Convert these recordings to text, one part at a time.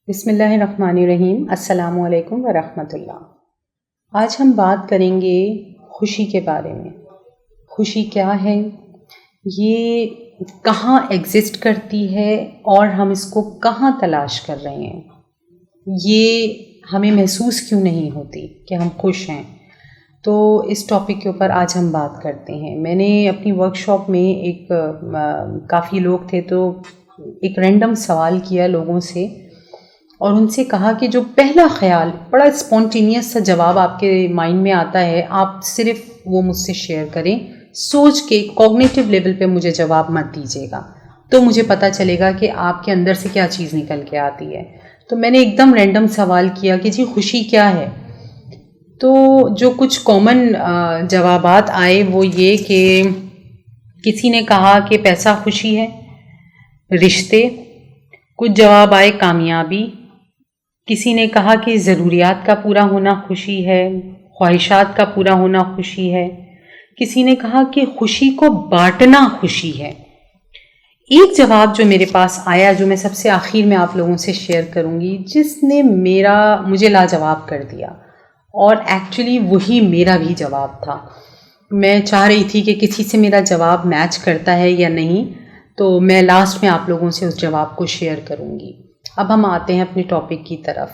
بسم اللہ الرحمن الرحیم۔ السلام علیکم ورحمۃ اللہ۔ آج ہم بات کریں گے خوشی کے بارے میں۔ خوشی کیا ہے، یہ کہاں ایگزسٹ کرتی ہے اور ہم اس کو کہاں تلاش کر رہے ہیں، یہ ہمیں محسوس کیوں نہیں ہوتی کہ ہم خوش ہیں۔ تو اس ٹاپک کے اوپر آج ہم بات کرتے ہیں۔ میں نے اپنی ورکشاپ میں کافی لوگ تھے تو ایک رینڈم سوال کیا لوگوں سے اور ان سے کہا کہ جو پہلا خیال، بڑا اسپونٹینیس سا جواب آپ کے مائنڈ میں آتا ہے، آپ صرف وہ مجھ سے شیئر کریں، سوچ کے کوگنیٹیو لیول پہ مجھے جواب مت دیجیے گا، تو مجھے پتہ چلے گا کہ آپ کے اندر سے کیا چیز نکل کے آتی ہے۔ تو میں نے ایک دم رینڈم سوال کیا کہ جی خوشی کیا ہے؟ تو جو کچھ کامن جوابات آئے وہ یہ کہ کسی نے کہا کہ پیسہ خوشی ہے، رشتے، کچھ جواب آئے کامیابی، کسی نے کہا کہ ضروریات کا پورا ہونا خوشی ہے، خواہشات کا پورا ہونا خوشی ہے، کسی نے کہا کہ خوشی کو بانٹنا خوشی ہے۔ ایک جواب جو میرے پاس آیا، جو میں سب سے آخر میں آپ لوگوں سے شیئر کروں گی، جس نے مجھے لاجواب کر دیا، اور ایکچولی وہی میرا بھی جواب تھا۔ میں چاہ رہی تھی کہ کسی سے میرا جواب میچ کرتا ہے یا نہیں، تو میں لاسٹ میں آپ لوگوں سے اس جواب کو شیئر کروں گی۔ اب ہم آتے ہیں اپنے ٹاپک کی طرف۔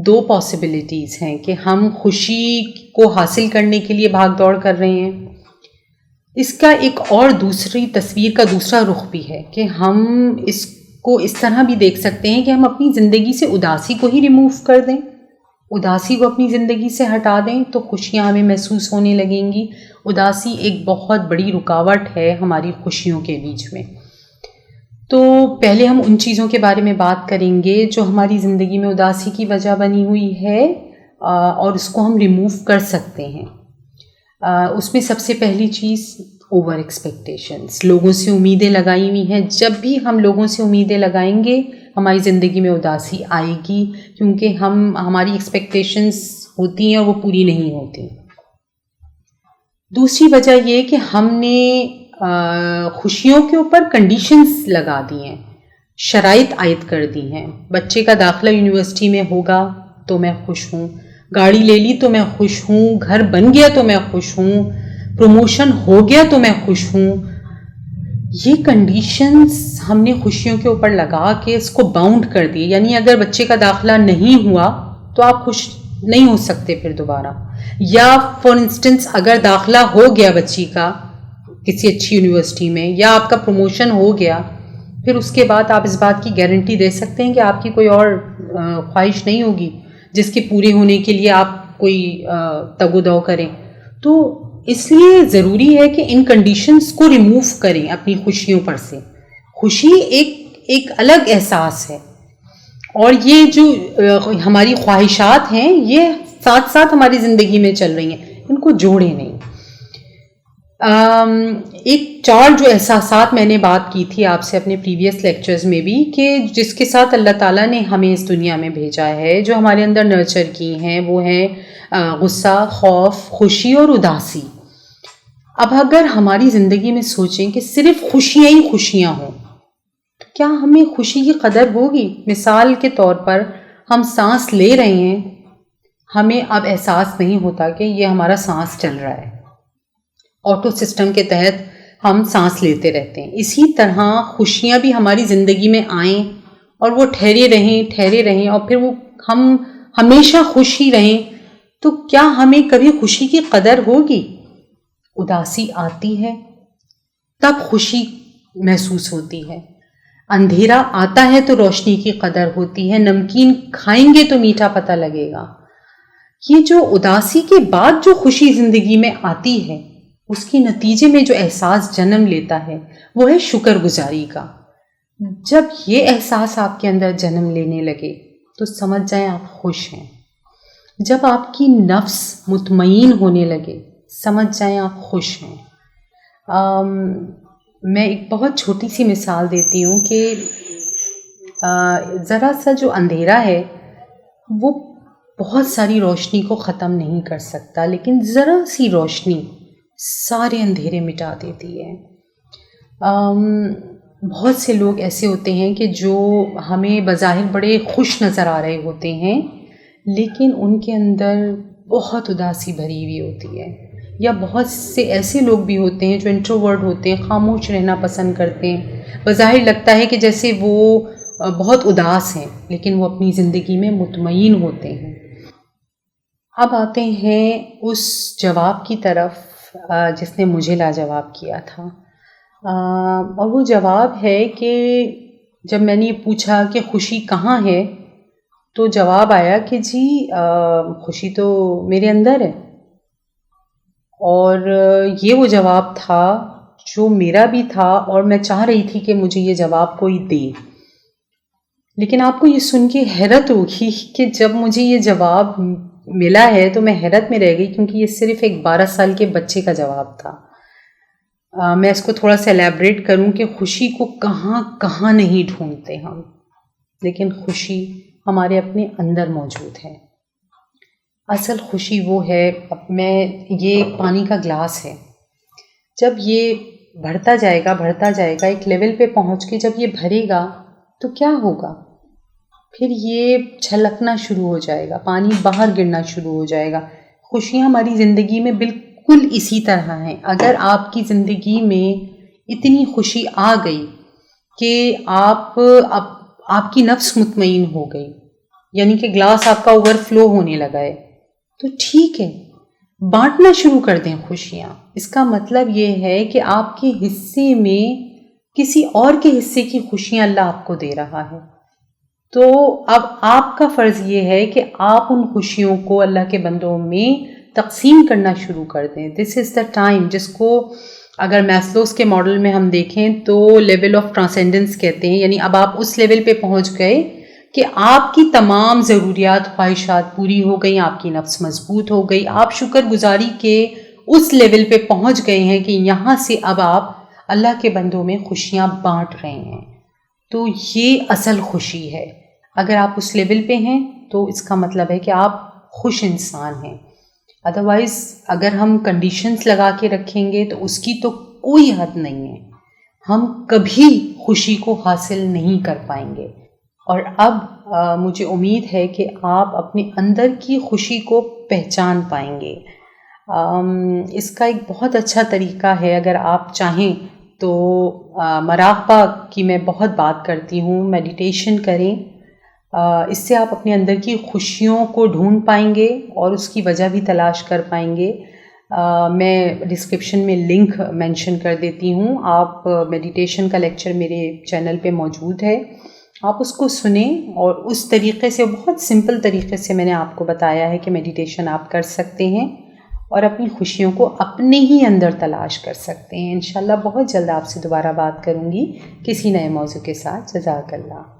دو پاسبلٹیز ہیں کہ ہم خوشی کو حاصل کرنے کے لیے بھاگ دوڑ کر رہے ہیں۔ اس کا ایک اور دوسری تصویر کا دوسرا رخ بھی ہے کہ ہم اس کو اس طرح بھی دیکھ سکتے ہیں کہ ہم اپنی زندگی سے اداسی کو ہی ریموو کر دیں، اداسی کو اپنی زندگی سے ہٹا دیں تو خوشیاں ہمیں محسوس ہونے لگیں گی۔ اداسی ایک بہت بڑی رکاوٹ ہے ہماری خوشیوں کے بیچ میں۔ تو پہلے ہم ان چیزوں کے بارے میں بات کریں گے جو ہماری زندگی میں اداسی کی وجہ بنی ہوئی ہے اور اس کو ہم ریموو کر سکتے ہیں۔ اس میں سب سے پہلی چیز اوور ایکسپیکٹیشنز، لوگوں سے امیدیں لگائی ہوئی ہیں۔ جب بھی ہم لوگوں سے امیدیں لگائیں گے ہماری زندگی میں اداسی آئے گی، کیونکہ ہماری ایکسپیکٹیشنز ہوتی ہیں اور وہ پوری نہیں ہوتی۔ دوسری وجہ یہ کہ ہم نے خوشیوں کے اوپر کنڈیشنز لگا دی ہیں، شرائط عائد کر دی ہیں۔ بچے کا داخلہ یونیورسٹی میں ہوگا تو میں خوش ہوں، گاڑی لے لی تو میں خوش ہوں، گھر بن گیا تو میں خوش ہوں، پروموشن ہو گیا تو میں خوش ہوں۔ یہ کنڈیشنز ہم نے خوشیوں کے اوپر لگا کے اس کو باؤنڈ کر دی، یعنی اگر بچے کا داخلہ نہیں ہوا تو آپ خوش نہیں ہو سکتے پھر دوبارہ، یا فار انسٹنس اگر داخلہ ہو گیا بچی کا کسی اچھی یونیورسٹی میں، یا آپ کا پروموشن ہو گیا، پھر اس کے بعد آپ اس بات کی گارنٹی دے سکتے ہیں کہ آپ کی کوئی اور خواہش نہیں ہوگی جس کے پورے ہونے کے لیے آپ کوئی تگ و دو کریں۔ تو اس لیے ضروری ہے کہ ان کنڈیشنز کو ریموو کریں اپنی خوشیوں پر سے۔ خوشی ایک الگ احساس ہے، اور یہ جو ہماری خواہشات ہیں یہ ساتھ ساتھ ہماری زندگی میں چل رہی ہیں، ان کو جوڑیں نہیں۔ ایک چار جو احساسات میں نے بات کی تھی آپ سے اپنے پریویس لیکچرز میں بھی، کہ جس کے ساتھ اللہ تعالیٰ نے ہمیں اس دنیا میں بھیجا ہے، جو ہمارے اندر نرچر کی ہیں، وہ ہیں غصہ، خوف، خوشی اور اداسی۔ اب اگر ہماری زندگی میں سوچیں کہ صرف خوشیاں ہی خوشیاں ہوں تو کیا ہمیں خوشی کی قدر ہوگی؟ مثال کے طور پر ہم سانس لے رہے ہیں، ہمیں اب احساس نہیں ہوتا کہ یہ ہمارا سانس چل رہا ہے، آٹو سسٹم کے تحت ہم سانس لیتے رہتے ہیں۔ اسی طرح خوشیاں بھی ہماری زندگی میں آئیں اور وہ ٹھہرے رہیں اور پھر وہ ہم ہمیشہ خوش ہی رہیں، تو کیا ہمیں کبھی خوشی کی قدر ہوگی؟ اداسی آتی ہے تب خوشی محسوس ہوتی ہے، اندھیرا آتا ہے تو روشنی کی قدر ہوتی ہے، نمکین کھائیں گے تو میٹھا پتہ لگے گا۔ یہ جو اداسی کے بعد جو خوشی زندگی میں آتی ہے، اس کے نتیجے میں جو احساس جنم لیتا ہے وہ ہے شکر گزاری کا۔ جب یہ احساس آپ کے اندر جنم لینے لگے تو سمجھ جائیں آپ خوش ہیں۔ جب آپ کی نفس مطمئن ہونے لگے سمجھ جائیں آپ خوش ہیں۔ میں ایک بہت چھوٹی سی مثال دیتی ہوں کہ ذرا سا جو اندھیرا ہے وہ بہت ساری روشنی کو ختم نہیں کر سکتا، لیکن ذرا سی روشنی سارے اندھیرے مٹا دیتی ہے۔ بہت سے لوگ ایسے ہوتے ہیں کہ جو ہمیں بظاہر بڑے خوش نظر آ رہے ہوتے ہیں، لیکن ان کے اندر بہت اداسی بھری ہوئی ہوتی ہے. یا بہت سے ایسے لوگ بھی ہوتے ہیں جو انٹروورٹ ہوتے ہیں، خاموش رہنا پسند کرتے ہیں. بظاہر لگتا ہے کہ جیسے وہ بہت اداس ہیں، لیکن وہ اپنی زندگی میں مطمئن ہوتے ہیں. اب آتے ہیں اس جواب کی طرف جس نے مجھے لاجواب کیا تھا. اور وہ جواب ہے کہ جب میں نے یہ پوچھا کہ خوشی کہاں ہے، تو جواب آیا کہ جی خوشی تو میرے اندر ہے. اور یہ وہ جواب تھا جو میرا بھی تھا، اور میں چاہ رہی تھی کہ مجھے یہ جواب کوئی دے. لیکن آپ کو یہ سن کے حیرت ہوگی کہ جب مجھے یہ جواب ملا ہے تو میں حیرت میں رہ گئی، کیونکہ یہ صرف ایک 12 سال کے بچے کا جواب تھا. میں اس کو تھوڑا سا ایلیبریٹ کروں کہ خوشی کو کہاں کہاں نہیں ڈھونڈتے ہم، لیکن خوشی ہمارے اپنے اندر موجود ہے. اصل خوشی وہ ہے، یہ پانی کا گلاس ہے، جب یہ بڑھتا جائے گا ایک لیول پہ پہنچ کے جب یہ بھرے گا تو کیا ہوگا؟ پھر یہ چھلکنا شروع ہو جائے گا، پانی باہر گرنا شروع ہو جائے گا. خوشیاں ہماری زندگی میں بالکل اسی طرح ہیں. اگر آپ کی زندگی میں اتنی خوشی آ گئی کہ آپ کی نفس مطمئن ہو گئی، یعنی کہ گلاس آپ کا اوور فلو ہونے لگا ہے، تو ٹھیک ہے، بانٹنا شروع کر دیں خوشیاں. اس کا مطلب یہ ہے کہ آپ کے حصے میں کسی اور کے حصے کی خوشیاں اللہ آپ کو دے رہا ہے. تو اب آپ کا فرض یہ ہے کہ آپ ان خوشیوں کو اللہ کے بندوں میں تقسیم کرنا شروع کر دیں. دس از دا ٹائم، جس کو اگر میسلوز کے ماڈل میں ہم دیکھیں تو لیول آف ٹرانسینڈنس کہتے ہیں. یعنی اب آپ اس لیول پہ پہنچ گئے کہ آپ کی تمام ضروریات خواہشات پوری ہو گئیں، آپ کی نفس مضبوط ہو گئی، آپ شکر گزاری کے اس لیول پہ پہنچ گئے ہیں کہ یہاں سے اب آپ اللہ کے بندوں میں خوشیاں بانٹ رہے ہیں. تو یہ اصل خوشی ہے. اگر آپ اس لیول پہ ہیں تو اس کا مطلب ہے کہ آپ خوش انسان ہیں. ادروائز اگر ہم کنڈیشنز لگا کے رکھیں گے تو اس کی تو کوئی حد نہیں ہے، ہم کبھی خوشی کو حاصل نہیں کر پائیں گے. اور اب مجھے امید ہے کہ آپ اپنے اندر کی خوشی کو پہچان پائیں گے. اس کا ایک بہت اچھا طریقہ ہے، اگر آپ چاہیں تو مراقبہ کی میں بہت بات کرتی ہوں، میڈیٹیشن کریں. اس سے آپ اپنے اندر کی خوشیوں کو ڈھونڈ پائیں گے اور اس کی وجہ بھی تلاش کر پائیں گے. میں ڈسکرپشن میں لنک مینشن کر دیتی ہوں. آپ میڈیٹیشن کا لیکچر میرے چینل پہ موجود ہے، آپ اس کو سنیں، اور اس طریقے سے، بہت سمپل طریقے سے میں نے آپ کو بتایا ہے کہ میڈیٹیشن آپ کر سکتے ہیں اور اپنی خوشیوں کو اپنے ہی اندر تلاش کر سکتے ہیں. انشاءاللہ بہت جلد آپ سے دوبارہ بات کروں گی کسی نئے موضوع کے ساتھ. جزاک اللہ.